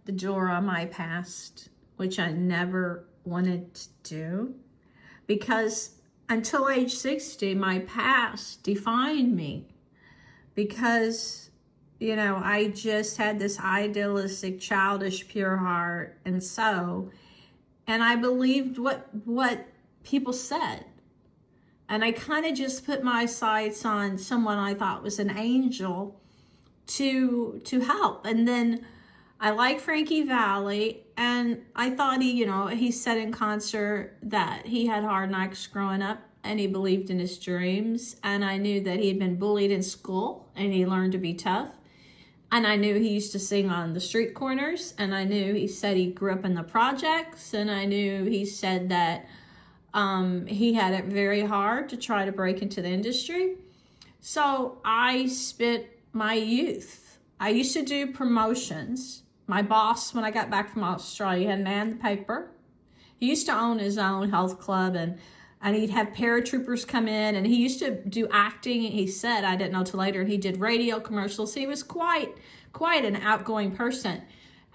the door on my past, which I never wanted to do, because until age 60, my past defined me. Because, you know, I just had this idealistic, childish, pure heart, and I believed what people said. And I kind of just put my sights on someone I thought was an angel to help. And then I like Frankie Valli, and I thought he said in concert that he had hard knocks growing up and he believed in his dreams. And I knew that he had been bullied in school and he learned to be tough. And I knew he used to sing on the street corners, and I knew he said he grew up in the projects, and I knew he said that he had it very hard to try to break into the industry. So I spent my youth. I used to do promotions. My boss, when I got back from Australia, had manned the paper. He used to own his own health club, and he'd have paratroopers come in, and he used to do acting. He said, I didn't know till later, he did radio commercials. He was quite an outgoing person.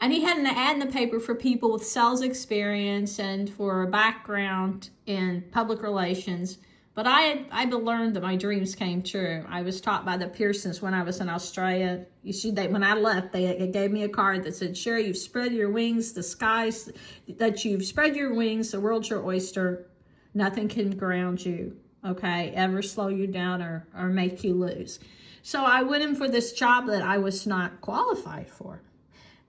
And he had an ad in the paper for people with sales experience and for a background in public relations. But I learned that my dreams came true. I was taught by the Pearsons when I was in Australia. When I left, they gave me a card that said, Sherry, you've spread your wings, you've spread your wings, the world's your oyster. Nothing can ground you, okay, ever slow you down or make you lose. So I went in for this job that I was not qualified for.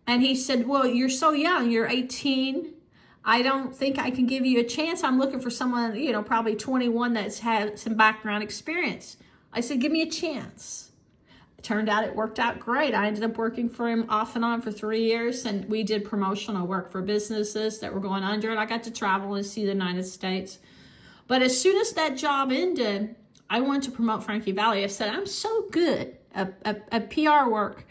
And he said, well, you're so young, you're 18. I don't think I can give you a chance. I'm looking for someone, probably 21 that's had some background experience. I said, give me a chance. It turned out it worked out great. I ended up working for him off and on for 3 years, and we did promotional work for businesses that were going under, and I got to travel and see the United States. But as soon as that job ended, I wanted to promote Frankie Valli. I said, I'm so good at PR work,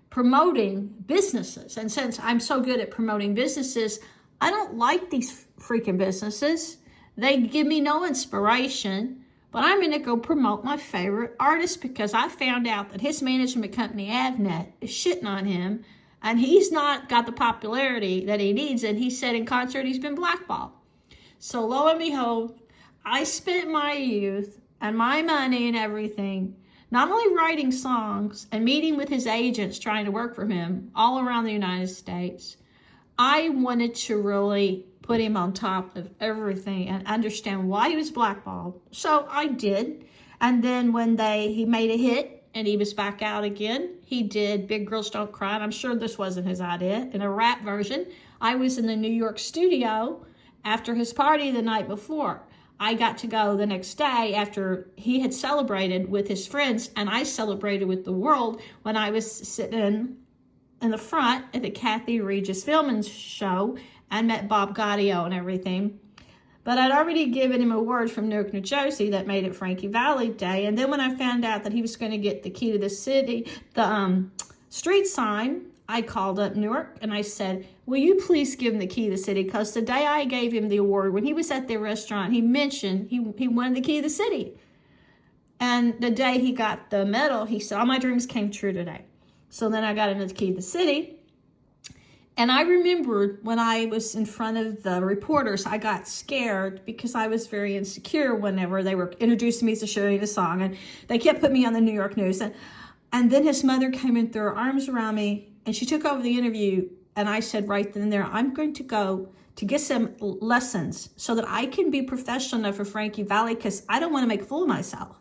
promoting businesses. And since I'm so good at promoting businesses, I don't like these freaking businesses. They give me no inspiration, but I'm going to go promote my favorite artist because I found out that his management company, Avnet, is shitting on him, and he's not got the popularity that he needs. And he said in concert he's been blackballed. So lo and behold, I spent my youth and my money and everything not only writing songs and meeting with his agents trying to work for him all around the United States. I wanted to really put him on top of everything and understand why he was blackballed. So I did. And then when he made a hit and he was back out again, he did Big Girls Don't Cry. And I'm sure this wasn't his idea. In a rap version, I was in the New York studio after his party the night before. I got to go the next day after he had celebrated with his friends, and I celebrated with the world when I was sitting in the front at the Kathy Regis Filming show and met Bob Gaudio and everything. But I'd already given him a word from Newark, New Jersey that made it Frankie Valli Day. And then when I found out that he was going to get the key to the city, the street sign, I called up Newark and I said, will you please give him the key to the city? Because the day I gave him the award, when he was at the restaurant, he mentioned he wanted the key to the city. And the day he got the medal, he said, all my dreams came true today. So then I got him the key to the city. And I remembered when I was in front of the reporters, I got scared because I was very insecure whenever they were introducing me to showing the song. And they kept putting me on the New York news. And then his mother came and threw her arms around me, and she took over the interview. And I said right then and there, I'm going to go to get some lessons so that I can be professional enough for Frankie Valli, because I don't want to make a fool of myself.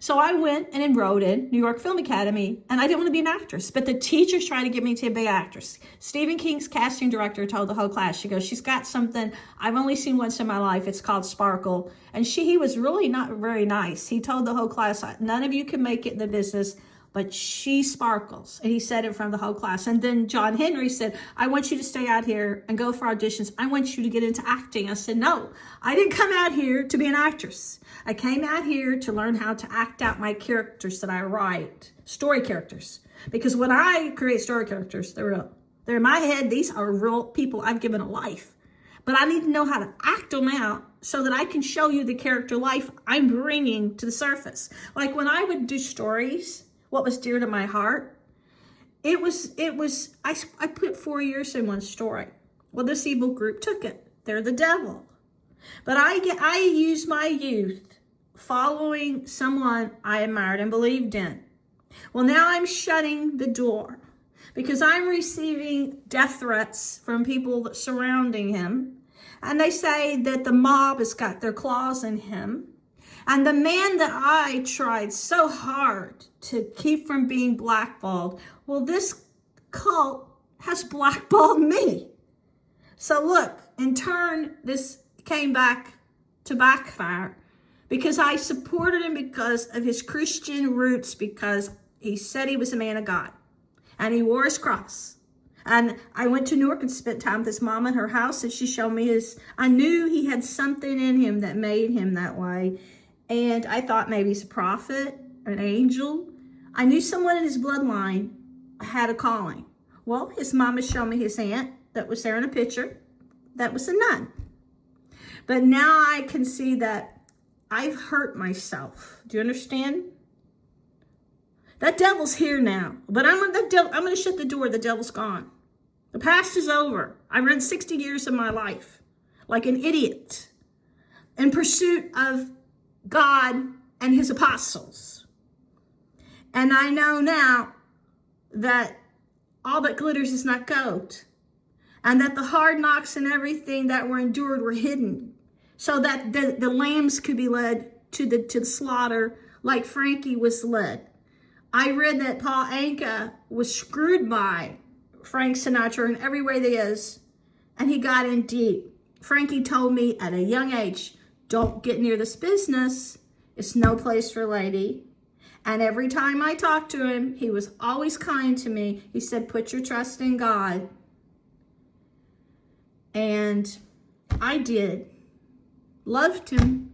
So I went and enrolled in New York Film Academy, and I didn't want to be an actress, but the teachers tried to get me to be an actress. Stephen King's casting director told the whole class, she goes, she's got something I've only seen once in my life. It's called Sparkle. And he was really not very nice. He told the whole class, none of you can make it in the business, but she sparkles. And he said it in front of the whole class. And then John Henry said, I want you to stay out here and go for auditions. I want you to get into acting. I said, no, I didn't come out here to be an actress. I came out here to learn how to act out my characters that I write, story characters. Because when I create story characters, they're real. They're in my head. These are real people I've given a life. But I need to know how to act them out so that I can show you the character life I'm bringing to the surface. Like when I would do stories, what was dear to my heart, I put 4 years in one story. Well, this evil group took it. They're the devil. But I used my youth following someone I admired and believed in. Well, now I'm shutting the door because I'm receiving death threats from people surrounding him. And they say that the mob has got their claws in him. And the man that I tried so hard to keep from being blackballed, well, this cult has blackballed me. So look, in turn, this came back to backfire because I supported him because of his Christian roots, because he said he was a man of God and he wore his cross. And I went to Newark and spent time with his mom in her house, and she showed me I knew he had something in him that made him that way. And I thought maybe he's a prophet, an angel. I knew someone in his bloodline had a calling. Well, his mama showed me his aunt that was there in a picture. That was a nun. But now I can see that I've hurt myself. Do you understand? That devil's here now. But I'm going to shut the door. The devil's gone. The past is over. I've run 60 years of my life like an idiot in pursuit of God and his apostles. And I know now that all that glitters is not gold. And that the hard knocks and everything that were endured were hidden, so that the lambs could be led to the slaughter like Frankie was led. I read that Paul Anka was screwed by Frank Sinatra in every way there is, and he got in deep. Frankie told me at a young age, don't get near this business. It's no place for a lady. And every time I talked to him, he was always kind to me. He said, put your trust in God. And I did. Loved him.